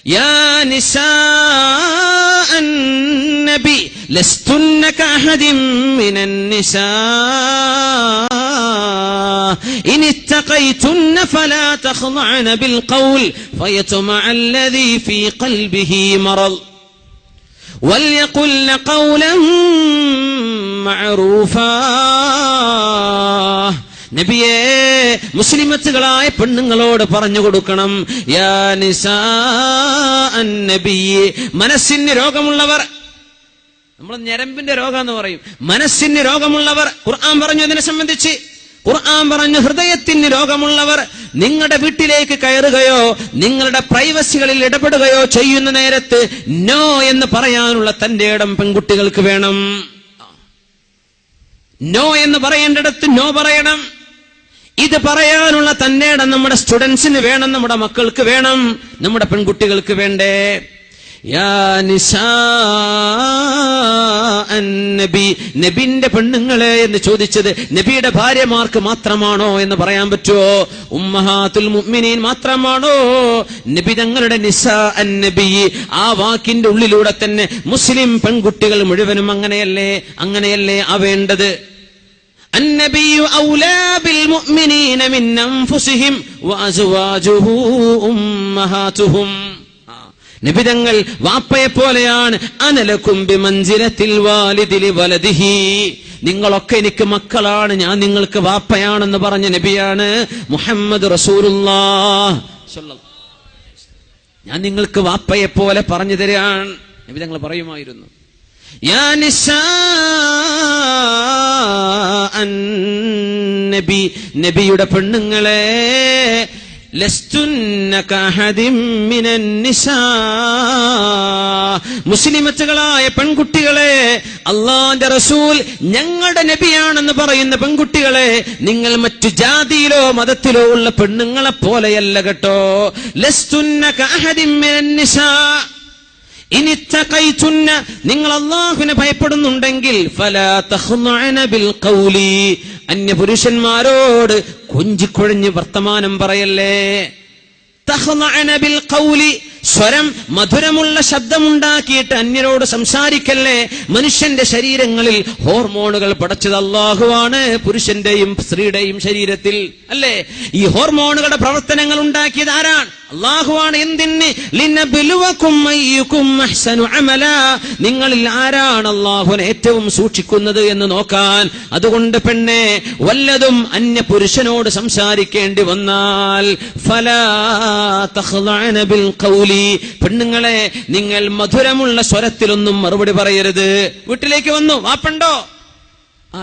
Yeah Nisa അൻ-നബി ലസ്തുന്ന കഅഹദിൻ മിനൻ Nisa in ഇത്തഖൈതുന്ന Falah തഖ്ളഅന bill ഖൗൽ ഫയത്മഅ അല്ലദീ ഫീ ഖൽബിഹി മറദ് വൽയഖുൽന ഖൗലൻ മഅറൂഫാ. നബിയേ, മുസ്ലിമത്തുകളായ പെണ്ണുങ്ങളോട് പറഞ്ഞു കൊടുക്കണം, യാ നിസാ അൻ-നബി, മനസ്സിന് രോഗമുള്ളവർ, നമ്മൾ ഞരമ്പിന്റെ രോഗം എന്ന് പറയും, മനസ്സിന് രോഗമുള്ളവർ. ഖുർആൻ പറഞ്ഞു അതിനെ സംബന്ധിച്ച്. ഖുർആൻ പറഞ്ഞു, ഹൃദയത്തിന് രോഗമുള്ളവർ നിങ്ങളുടെ വീട്ടിലേക്ക് കയറുകയോ നിങ്ങളുടെ പ്രൈവസികളിൽ ഇടപെടുകയോ ചെയ്യുന്ന നേരത്ത് നോ എന്ന് പറയാനുള്ള തന്റെ ഇടം പെൺകുട്ടികൾക്ക് വേണം. നോ എന്ന് പറയേണ്ടിടത്ത് നോ പറയണം. ഇത് പറയാനുള്ള തന്റെ ഇടം നമ്മുടെ സ്റ്റുഡൻസിന് വേണം, നമ്മുടെ മക്കൾക്ക് വേണം, നമ്മുടെ പെൺകുട്ടികൾക്ക് വേണ്ടേ. യാ നിസാ അൻ-നബി, നബിന്റെ പെണ്ണുങ്ങളെ എന്ന് ചോദിച്ചത് നബിയുടെ ഭാര്യമാർക്ക് മാത്രമാണോ എന്ന് പറയാൻ പറ്റുമോ? ഉമ്മഹാത്തുൽ മുഅ്മിനീൻ മാത്രമാണോ? നബി തങ്ങളുടെ നിസാ അൻ-നബി, ആ വാക്കിന്റെ ഉള്ളിലൂടെ തന്നെ മുസ്ലിം പെൺകുട്ടികൾ മുഴുവനും അങ്ങനെയല്ലേ ആവേണ്ടത്. النبي أولى بالمؤمنين من أنفسهم وأزواجه أمهاتهم. നബി തങ്ങൾ വാപ്പയെ പോലെയാണ്. അനലക്കും ബിമൻസിലത്തിൽ വാലിദി ലിവലദിഹി, നിങ്ങളൊക്കെ എനിക്ക് മക്കളാണ്, ഞാൻ നിങ്ങൾക്ക് വാപ്പയാണെന്ന് പറഞ്ഞ നബിയാണ് മുഹമ്മദ് റസൂലുള്ളാഹ് സ്വല്ലല്ലാഹു അലൈഹി വസല്ലം. ഞാൻ നിങ്ങൾക്ക് വാപ്പയെ പോലെ പറഞ്ഞു തരാൻ നബി തങ്ങൾ പറയുമായിരുന്നു. യാ നിസാ അൻ-നബി, നബിയുടെ പെണ്ണുങ്ങളെ, ലസ്തുന്ന കഅഹദിൻ മിനൻ നിസാ, മുസ്ലിമത്തുകളായ പെൺകുട്ടികളെ, അല്ലാഹുവിന്റെ റസൂൽ ഞങ്ങളുടെ നബിയാണെന്ന് പറയുന്ന പെൺകുട്ടികളെ, നിങ്ങൾ മറ്റു ജാതിയിലോ മതത്തിലോ ഉള്ള പെണ്ണുങ്ങളെ പോലെയല്ല കേട്ടോ. ലസ്തുന്ന കഅഹദിൻ മിനൻ നിസാ ഇൻ ഇത്തഖൈതുന്ന, നിങ്ങൾ അല്ലാഹുവിനെ ഭയപ്പെടുന്നുണ്ടെങ്കിൽ ഫലാ തഖ്ളഅന ബിൽ ഖൗലി, അന്യപുരുഷന്മാരോട് കൊഞ്ചിക്കൊഴഞ്ഞ് വർത്തമാനം പറയല്ലേ. തഖ്ളഅന ബിൽ ഖൗലി, സ്വരം മധുരമുള്ള ശബ്ദമുണ്ടാക്കിയിട്ട് അന്യരോട് സംസാരിക്കല്ലേ. മനുഷ്യന്റെ ശരീരങ്ങളിൽ ഹോർമോണുകൾ പടച്ചത് അല്ലാഹുവാണ്, പുരുഷന്റെയും സ്ത്രീയുടെയും ശരീരത്തിൽ അല്ലേ. ഈ ഹോർമോണുകളുടെ പ്രവർത്തനങ്ങൾ ഉണ്ടാക്കിയത് ആരാണ്? അല്ലാഹുവാണ്. എന്തിന്? ലിനബ്ലുവകും അയ്യുകും അഹ്സനു അമല, നിങ്ങളിൽ ആരാണ് അല്ലാഹുവിനെ ഏറ്റവും സൂക്ഷിക്കുന്നത് എന്ന് നോക്കാൻ. അതുകൊണ്ട് പെണ്ണെ, വല്ലതും അന്യ പുരുഷനോട് സംസാരിക്കേണ്ടി വന്നാൽ ഫലാ തഖ്ളഅന ബിൽ ഖൗലി, പെണ്ണുങ്ങളെ നിങ്ങൾ മധുരമുള്ള സ്വരത്തിലൊന്നും മറുപടി പറയരുത്. വീട്ടിലേക്ക് വന്നു, വാപ്പുണ്ടോ?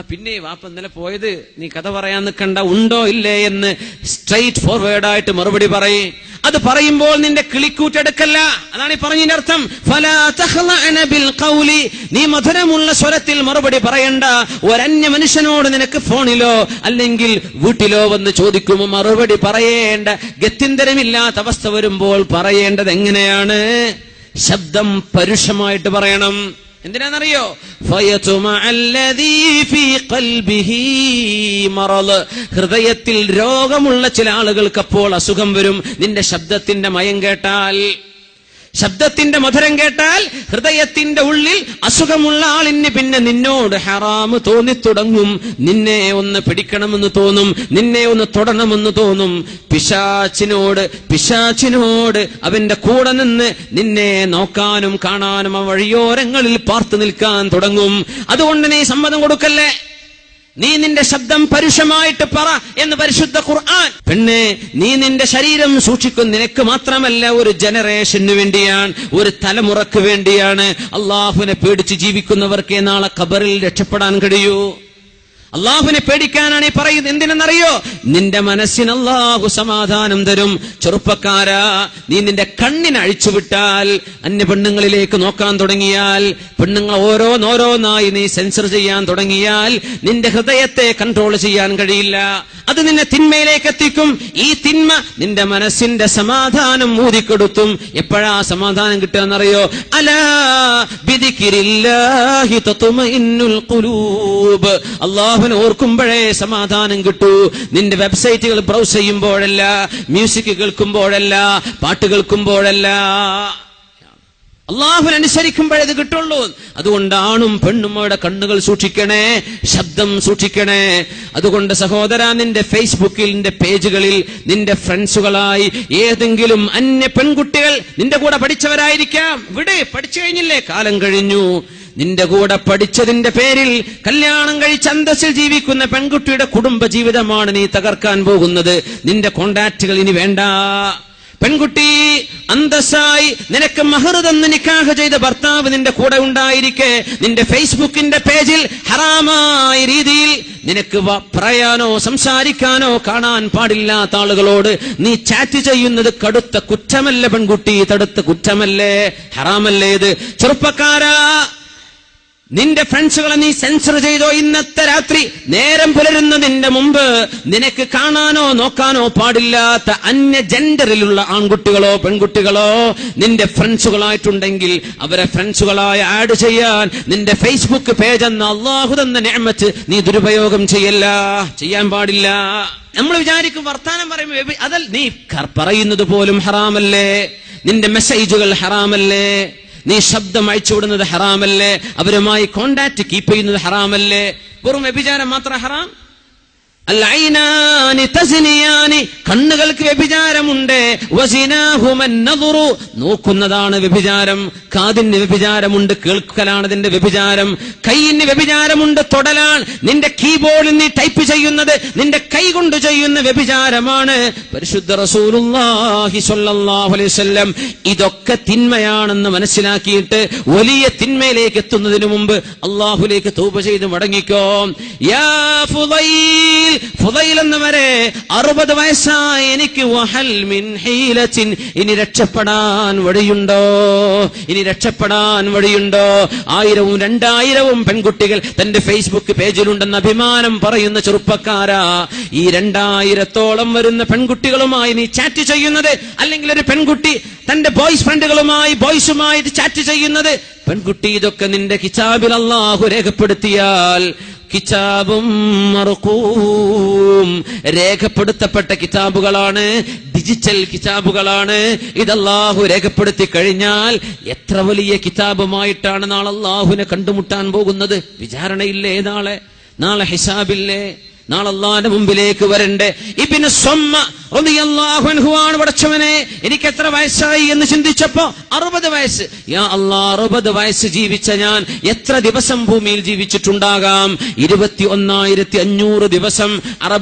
പിന്നെ വാപ്പ ഇന്നലെ പോയത്, നീ കഥ പറയാൻ നിൽക്കണ്ട, ഉണ്ടോ ഇല്ലേ എന്ന് സ്ട്രെയിറ്റ് ഫോർവേഡ് ആയിട്ട് മറുപടി പറയും. അത് പറയുമ്പോൾ നിന്റെ കിളിക്കൂട്ടെടുക്കല്ല, അതാണ് ഈ പറഞ്ഞതിന്റെ അർത്ഥം. ഫലാ തഖ്ളഅന ബിൽ ഖൗലി, നീ മധുരമുള്ള സ്വരത്തിൽ മറുപടി പറയണ്ട. ഒരന്യ മനുഷ്യനോട് നിനക്ക് ഫോണിലോ അല്ലെങ്കിൽ വീട്ടിലോ വന്ന് ചോദിക്കുമ്പോൾ മറുപടി പറയേണ്ട ഗത്യന്തരമില്ലാത്ത അവസ്ഥ വരുമ്പോൾ പറയേണ്ടത് എങ്ങനെയാണ്? ശബ്ദം പരുഷമായിട്ട് പറയണം. എന്തിനാണെന്നറിയോ? ഹൃദയത്തിൽ രോഗമുള്ള ചില ആളുകൾക്ക് അപ്പോൾ അസുഖം വരും. നിന്റെ ശബ്ദത്തിന്റെ മയം കേട്ടാൽ, ശബ്ദത്തിന്റെ മധുരം കേട്ടാൽ ഹൃദയത്തിന്റെ ഉള്ളിൽ അസുഖമുള്ള ആളിന് പിന്നെ നിന്നോട് ഹറാമ് തോന്നിത്തുടങ്ങും. നിന്നെ ഒന്ന് പിടിക്കണമെന്ന് തോന്നും, നിന്നെ ഒന്ന് തൊടണമെന്ന് തോന്നും. പിശാചിനോട് അവന്റെ കൂടെ നിന്ന് നിന്നെ നോക്കാനും കാണാനും ആ വഴിയോരങ്ങളിൽ പാർത്തു നിൽക്കാൻ തുടങ്ങും. അതുകൊണ്ട് നീ സമ്മതം കൊടുക്കല്ലേ. നീ നിന്റെ ശബ്ദം പരുഷമായിട്ട് പറ എന്ന് പരിശുദ്ധ ഖുർആൻ. പെണ്ണെ, നീ നിന്റെ ശരീരം സൂക്ഷിക്കും. നിനക്ക് മാത്രമല്ല, ഒരു ജനറേഷന് വേണ്ടിയാണ്, ഒരു തലമുറക്ക് വേണ്ടിയാണ്. അള്ളാഹുവിനെ പേടിച്ച് ജീവിക്കുന്നവർക്കേ നാളെ ഖബറിൽ രക്ഷപ്പെടാൻ കഴിയൂ. അള്ളാഹുവിനെ പേടിക്കാനാണ് ഈ പറയുന്നത്. എന്തിനെന്നറിയോ? നിന്റെ മനസ്സിന് അള്ളാഹു സമാധാനം തരും. ചെറുപ്പക്കാരാ, നീ നിന്റെ കണ്ണിനെ അഴിച്ചുവിട്ടാൽ, അന്യ പെണ്ണുങ്ങളിലേക്ക് നോക്കാൻ തുടങ്ങിയാൽ, പെണ്ണുങ്ങൾ ഓരോന്നായി നീ സെൻസർ ചെയ്യാൻ തുടങ്ങിയാൽ നിന്റെ ഹൃദയത്തെ കൺട്രോൾ ചെയ്യാൻ കഴിയില്ല. അത് നിന്നെ തിന്മയിലേക്ക് എത്തിക്കും. ഈ തിന്മ നിന്റെ മനസ്സിന്റെ സമാധാനം ഊതിക്കെടുത്തും. എപ്പോഴാ സമാധാനം കിട്ടുകയെന്നറിയോ? അലാ ബിദിക്രില്ലാഹി തത്മഇന്നുൽ ഖുലൂബ്, അല്ലാഹു അള്ളാഹുവിനെ ഓർക്കുമ്പോഴേ സമാധാനം കിട്ടൂ. നിന്റെ വെബ്സൈറ്റുകൾ ബ്രൗസ് ചെയ്യുമ്പോഴല്ല, മ്യൂസിക് കേൾക്കുമ്പോഴല്ല, പാട്ട് കേൾക്കുമ്പോഴല്ല, അള്ളാഹുവിനെ അനുസരിക്കുമ്പോഴേ ഇത് കിട്ടുള്ളൂ. അതുകൊണ്ട് ആണും പെണ്ണും അവിടെ കണ്ണുകൾ സൂക്ഷിക്കണേ, ശബ്ദം സൂക്ഷിക്കണേ. അതുകൊണ്ട് സഹോദരാ, നിന്റെ ഫേസ്ബുക്കിന്റെ പേജുകളിൽ നിന്റെ ഫ്രണ്ട്സുകളായി ഏതെങ്കിലും അന്യ പെൺകുട്ടികൾ നിന്റെ കൂടെ പഠിച്ചവരായിരിക്കാം. ഇവിടെ പഠിച്ചു കഴിഞ്ഞില്ലേ, കാലം കഴിഞ്ഞു. നിന്റെ കൂടെ പഠിച്ചതിന്റെ പേരിൽ കല്യാണം കഴിച്ച് അന്തസ്സിൽ ജീവിക്കുന്ന പെൺകുട്ടിയുടെ കുടുംബ ജീവിതമാണ് നീ തകർക്കാൻ പോകുന്നത്. നിന്റെ കോണ്ടാക്റ്റുകൾ ഇനി വേണ്ട. പെൺകുട്ടി, അന്തസ്സായി നിനക്ക് മഹർ തന്ന് നിക്കാഹ് ചെയ്ത ഭർത്താവ് നിന്റെ കൂടെ ഉണ്ടായിരിക്കെ നിന്റെ ഫേസ്ബുക്കിന്റെ പേജിൽ ഹറാമായ രീതിയിൽ നിനക്ക് പറയാനോ സംസാരിക്കാനോ കാണാൻ പാടില്ലാത്ത ആളുകളോട് നീ ചാറ്റ് ചെയ്യുന്നത് കടുത്ത കുറ്റമല്ലേ പെൺകുട്ടി? തടുത്ത കുറ്റമല്ലേ, ഹറാമല്ലേ ഇത്? ചെറുപ്പക്കാരാ, നിന്റെ ഫ്രണ്ട്സുകളെ നീ സെൻസർ ചെയ്തോ? ഇന്നത്തെ രാത്രി നേരം പുലരുന്നതിന്റെ മുമ്പ് നിനക്ക് കാണാനോ നോക്കാനോ പാടില്ലാത്ത അന്യ ജെൻഡറിലുള്ള ആൺകുട്ടികളോ പെൺകുട്ടികളോ നിന്റെ ഫ്രണ്ട്സുകളായിട്ടുണ്ടെങ്കിൽ അവരെ ഫ്രണ്ട്സുകളായി ആഡ് ചെയ്യാൻ നിന്റെ ഫേസ്ബുക്ക് പേജ് എന്ന അള്ളാഹു തന്ന നിഅമത്ത് നീ ദുരുപയോഗം ചെയ്യാൻ പാടില്ല. നമ്മൾ വിചാരിക്കും വർത്താനം പറയുമ്പോൾ അതൽ നീ പറയുന്നത് പോലും ഹറാമല്ലേ, നിന്റെ മെസ്സേജുകൾ ഹറാമല്ലേ, നീ ശബ്ദം അയച്ചുവിടുന്നത് ഹറാമല്ലേ, അവരുമായി കോണ്ടാക്ട് കീപ്പ് ചെയ്യുന്നത് ഹറാമല്ലേ? വെറും വ്യഭിചാരം മാത്രം ഹറാം? അൽഐനാനി തസ്നിയാനി, കണ്ണുകൾക്ക് വ്യഭിചാരമുണ്ട്. വസിനാഹുമൻ നദറു, നോക്കുന്നതാണ് വ്യഭിചാരം. കാതിന് വ്യഭിചാരമുണ്ട്, കേൾക്കലാണ് അതിന്റെ വ്യഭിചാരം. കൈയിന് വ്യഭിചാരമുണ്ട്, തൊടലാണ്. നിന്റെ കീബോർഡിൽ നീ ടൈപ്പ് ചെയ്യുന്നത് നിന്റെ കൈ കൊണ്ട് ചെയ്യുന്ന വ്യഭിചാരമാണ്. പരിശുദ്ധ റസൂലുള്ളാഹി സ്വല്ലല്ലാഹു അലൈഹി വസല്ലം ഇതൊക്കെ തിന്മയാണെന്ന് മനസ്സിലാക്കിയിട്ട് വലിയ തിന്മയിലേക്ക് എത്തുന്നതിന് മുമ്പ് അള്ളാഹുലേക്ക് തൗബ ചെയ്ത് മടങ്ങിക്കോ. യാ ഫുദൈൽ എന്നവരെ 60 വയസ്സായി എനിക്ക് വഹൽ മിൻ ഹീലത്തിൻ, ഇനി രക്ഷപ്പെടാൻ വഴിയുണ്ടോ? ഇനി രക്ഷപ്പെടാൻ വഴിയുണ്ടോ? 1000ഉം 2000ഉം പെൺകുട്ടികൾ തന്റെ ഫേസ്ബുക്ക് പേജിലുണ്ടെന്ന് അഭിമാനം പറയുന്ന ചെറുപ്പക്കാരാ, ഈ 2000ത്തോളം വരുന്ന പെൺകുട്ടികളുമായി നീ ചാറ്റ് ചെയ്യുന്നത്, അല്ലെങ്കിൽ ഒരു പെൺകുട്ടി തന്റെ ബോയ്സുമായി ചാറ്റ് ചെയ്യുന്നത്, പെൺകുട്ടി, ഇതൊക്കെ നിന്റെ കിതാബിൽ അല്ലാഹു രേഖപ്പെടുത്തിയാൽ, കിതാബും മർഖൂം, രേഖപ്പെടുത്തപ്പെട്ട കിതാബുകളാണ്, ഡിജിറ്റൽ കിതാബുകളാണ്. ഇത് അല്ലാഹു രേഖപ്പെടുത്തി കഴിഞ്ഞാൽ എത്ര വലിയ കിതാബുമായിട്ടാണ് നാളെ അല്ലാഹുവിനെ കണ്ടുമുട്ടാൻ പോകുന്നത്. വിചാരണയില്ലേ നാളെ ഹിസാബില്ലേ? നാളെ അല്ലാഹുവിന്റെ മുമ്പിലേക്ക് വരണ്ടേ? ഇബ്നു സ്വമ്മ റളിയല്ലാഹു അൻഹു ആണ്, പടച്ചവനെ എനിക്ക് എത്ര വയസ്സായി എന്ന് ചിന്തിച്ചപ്പോ 60 വയസ്സ്. യാ അല്ലാഹ്, 60 വയസ്സ് ജീവിച്ച ഞാൻ എത്ര ദിവസം ഭൂമിയിൽ ജീവിച്ചിട്ടുണ്ടാകാം? 21,500 ദിവസം. അറബ്